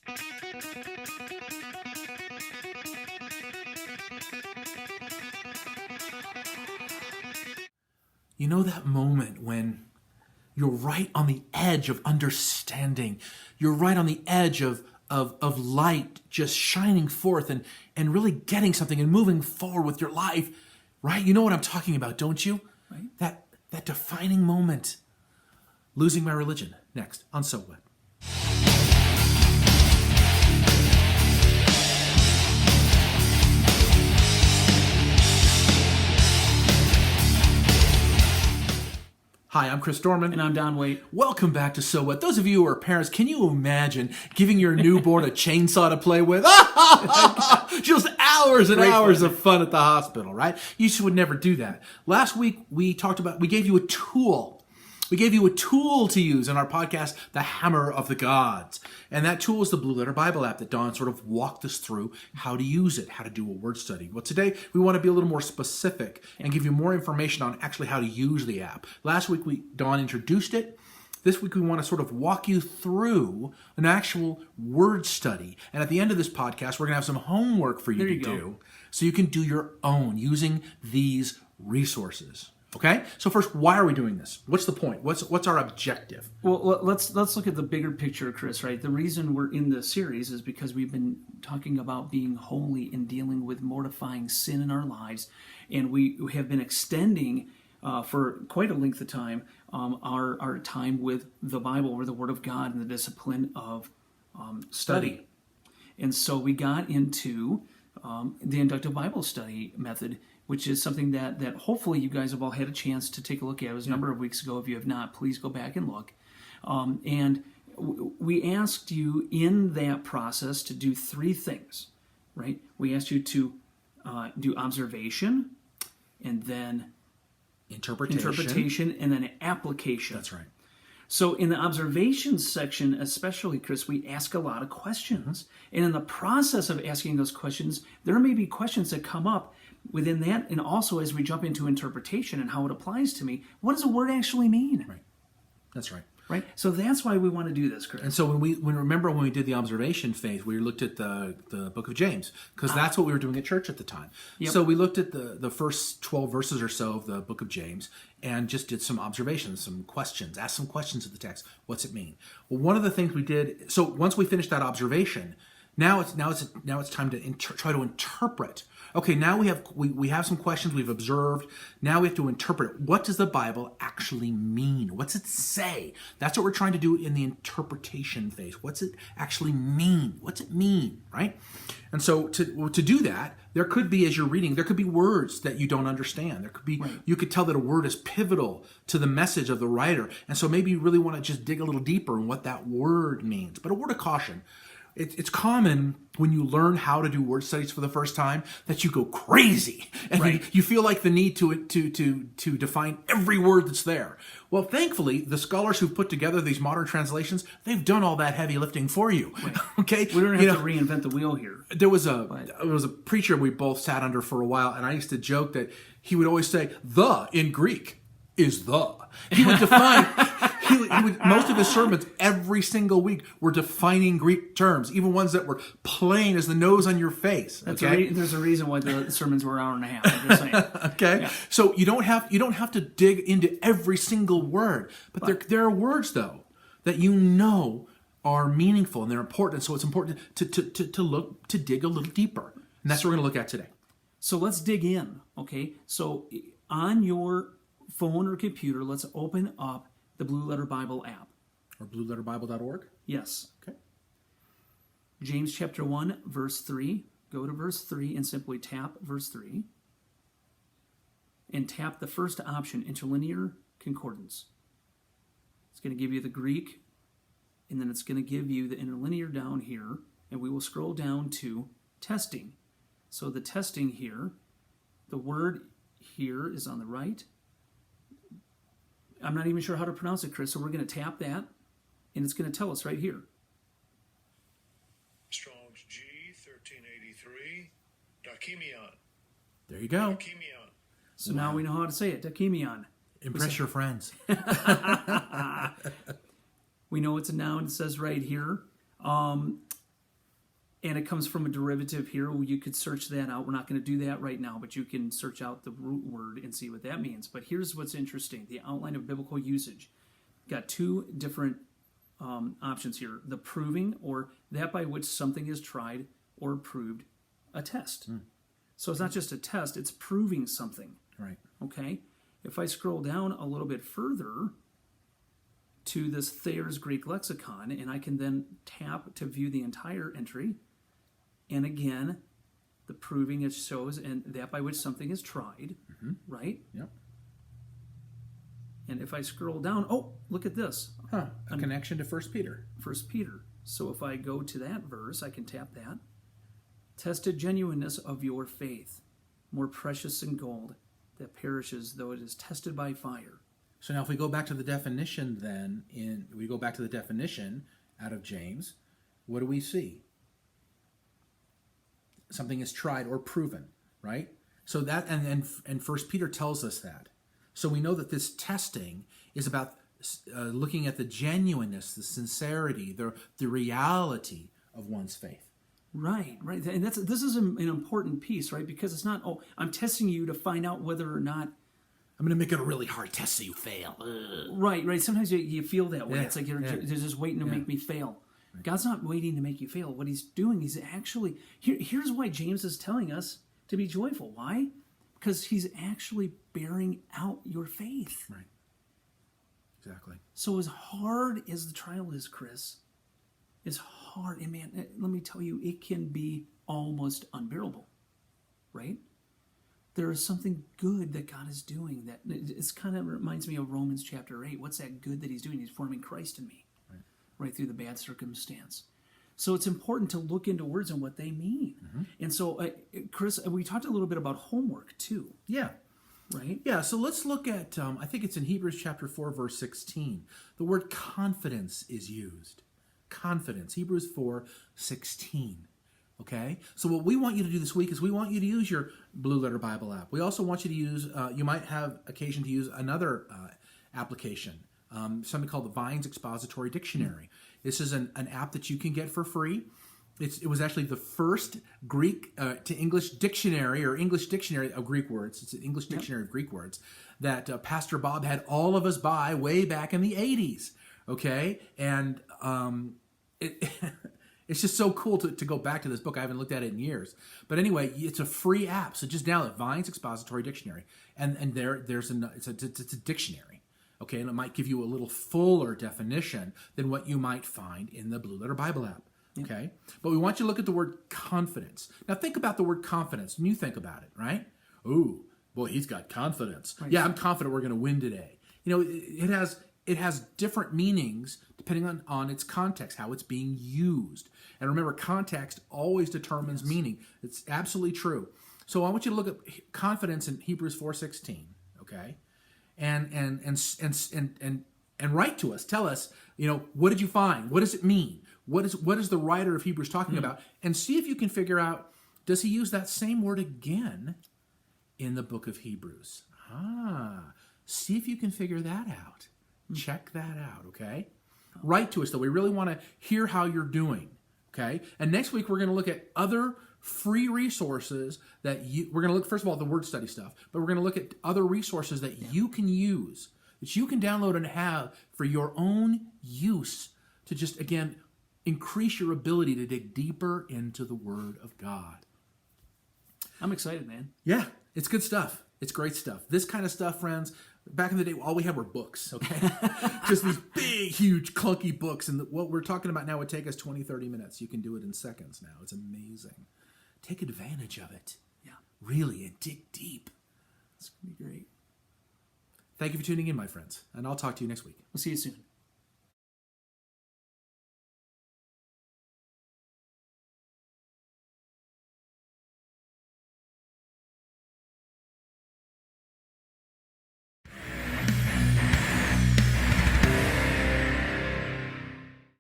You know that moment when you're right on the edge of understanding. You're right on the edge of light just shining forth and really getting something and moving forward with your life, right? You know what I'm talking about, don't you? Right. That defining moment. Losing my religion. Next on So What? Hi, I'm Chris Dorman. And I'm Don Waite. Welcome back to So What. Those of you who are parents, can you imagine giving your newborn a chainsaw to play with? Just hours and hours of fun at the hospital, right? You would never do that. Last week, we gave you a tool. We gave you a tool to use in our podcast, The Hammer of the Gods. And that tool is the Blue Letter Bible app that Don sort of walked us through how to use it, how to do a word study. Well, today we want to be a little more specific and give you more information on actually how to use the app. Last week, Don introduced it. This week, we want to sort of walk you through an actual word study. And at the end of this podcast, we're going to have some homework for you to do so you can do your own using these resources. Okay, so first, why are we doing this? What's the point? What's our objective? Well, let's look at the bigger picture, Chris. Right, the reason we're in this series is because we've been talking about being holy and dealing with mortifying sin in our lives, and we have been extending for quite a length of time our time with the Bible, or the Word of God, and the discipline of study. And so we got into the inductive Bible study method, which is something that hopefully you guys have all had a chance to take a look at. It was a number of weeks ago. If you have not, please go back and look. And we asked you in that process to do three things, right? We asked you to do observation, and then interpretation, and then application. That's right. So in the observations section, especially, Chris, we ask a lot of questions. Mm-hmm. And in the process of asking those questions, there may be questions that come up within that, and also as we jump into interpretation and how it applies to me, what does a word actually mean? Right. That's right. Right. So that's why we want to do this, Chris. And so when we did the observation phase, we looked at the book of James, because that's what we were doing at church at the time. Yep. So we looked at the first 12 verses or so of the book of James and just did some observations, some questions, asked some questions of the text. What's it mean? Well, one of the things we did, so once we finished that observation, now it's time to try to interpret. Okay, now we have some questions we've observed. Now we have to interpret it. What does the Bible actually mean? What's it say? That's what we're trying to do in the interpretation phase. What's it actually mean? What's it mean, right? And so to do that, there could be, as you're reading, there could be words that you don't understand. There could be, You could tell that a word is pivotal to the message of the writer. And so maybe you really want to just dig a little deeper in what that word means. But a word of caution. It's common when you learn how to do word studies for the first time that you go crazy and you feel like the need to define every word that's there. Well, thankfully, the scholars who've put together these modern translations, they've done all that heavy lifting for you. Right. Okay, we don't have to reinvent the wheel here. There was a preacher we both sat under for a while, and I used to joke that he would always say, "The" in Greek is "the." He would define. Most of his sermons every single week were defining Greek terms, even ones that were plain as the nose on your face. There's a reason why the sermons were an hour and a half. I'm just saying. Okay, yeah. So you don't have to dig into every single word, but there are words though that are meaningful and they're important. So it's important to dig a little deeper, and that's what we're going to look at today. So let's dig in. Okay, so on your phone or computer, let's open up the Blue Letter Bible app. Or blueletterbible.org? Yes. Okay. James chapter 1, verse 3. Go to verse 3 and simply tap verse 3. And tap the first option, Interlinear Concordance. It's going to give you the Greek, and then it's going to give you the interlinear down here, and we will scroll down to testing. So the testing here, the word here is on the right. I'm not even sure how to pronounce it, Chris, so we're going to tap that, and it's going to tell us right here. Strong's G, 1383, Dakimion. There you go. Dakimion. So now we know how to say it, Dakimion. Impress your friends. We know it's a noun, it says right here. And it comes from a derivative here. Well, you could search that out. We're not going to do that right now, but you can search out the root word and see what that means. But here's what's interesting. The outline of biblical usage. Got two different options here. The proving, or that by which something is tried or proved, a test. So it's not just a test, it's proving something. Right. Okay? If I scroll down a little bit further to this Thayer's Greek lexicon, and I can then tap to view the entire entry, and again, the proving it shows, and that by which something is tried, right? Yep. And if I scroll down, oh, look at this. A connection to 1 Peter. 1 Peter. So if I go to that verse, I can tap that. Tested genuineness of your faith, more precious than gold, that perishes though it is tested by fire. So now if we go back to the definition then, we go back to the definition out of James, what do we see? Something is tried or proven, right? So that, and 1 Peter tells us that. So we know that this testing is about looking at the genuineness, the sincerity, the reality of one's faith. Right. And this is an important piece, right? Because it's not, I'm testing you to find out whether or not. I'm going to make it a really hard test so you fail. Right. Sometimes you feel that way. Yeah, It's like they're just waiting to make me fail. Right. God's not waiting to make you fail. What he's doing, he's actually, here's why James is telling us to be joyful. Why? Because he's actually bearing out your faith. Right. Exactly. So as hard as the trial is, Chris, is hard. And man, let me tell you, it can be almost unbearable, right? There is something good that God is doing that it's kind of reminds me of Romans chapter 8. What's that good that he's doing? He's forming Christ in me, right through the bad circumstance. So it's important to look into words and what they mean. And so, Chris, we talked a little bit about homework too. Yeah. Right? Yeah, so let's look at, I think it's in Hebrews chapter 4, verse 16. The word confidence is used. Confidence, Hebrews 4, 16. Okay? So what we want you to do this week is we want you to use your Blue Letter Bible app. We also want you to use, you might have occasion to use another application, something called the Vine's Expository Dictionary. This is an app that you can get for free. It was actually the first Greek to English dictionary, or English dictionary of Greek words. It's an English dictionary of Greek words that Pastor Bob had all of us buy way back in the 80s. Okay? And it's just so cool to go back to this book. I haven't looked at it in years. But anyway, it's a free app. So just download Vine's Expository Dictionary. And it's a dictionary. Okay? And it might give you a little fuller definition than what you might find in the Blue Letter Bible app. Okay? But we want you to look at the word confidence. Now think about the word confidence when you think about it, right? Ooh, boy, he's got confidence. Right. Yeah, I'm confident we're going to win today. You know, it has different meanings depending on its context, how it's being used. And remember, context always determines meaning. It's absolutely true. So I want you to look at confidence in Hebrews 4:16, okay? And write to us. Tell us, you know, what did you find? What does it mean? What is the writer of Hebrews talking about? And see if you can figure out, does he use that same word again in the book of Hebrews? See if you can figure that out. Check that out, okay? Write to us, though. We really want to hear how you're doing, okay? And next week, we're going to look at other free resources we're going to look, first of all, at the word study stuff, but we're going to look at other resources that you can use, that you can download and have for your own use to just, again, increase your ability to dig deeper into the Word of God. I'm excited, man. Yeah, it's good stuff. It's great stuff. This kind of stuff, friends, back in the day, all we had were books, okay? Just these big, huge, clunky books. And what we're talking about now would take us 20, 30 minutes. You can do it in seconds now. It's amazing. Take advantage of it. Yeah. Really, and dig deep. It's going to be great. Thank you for tuning in, my friends. And I'll talk to you next week. We'll see you soon.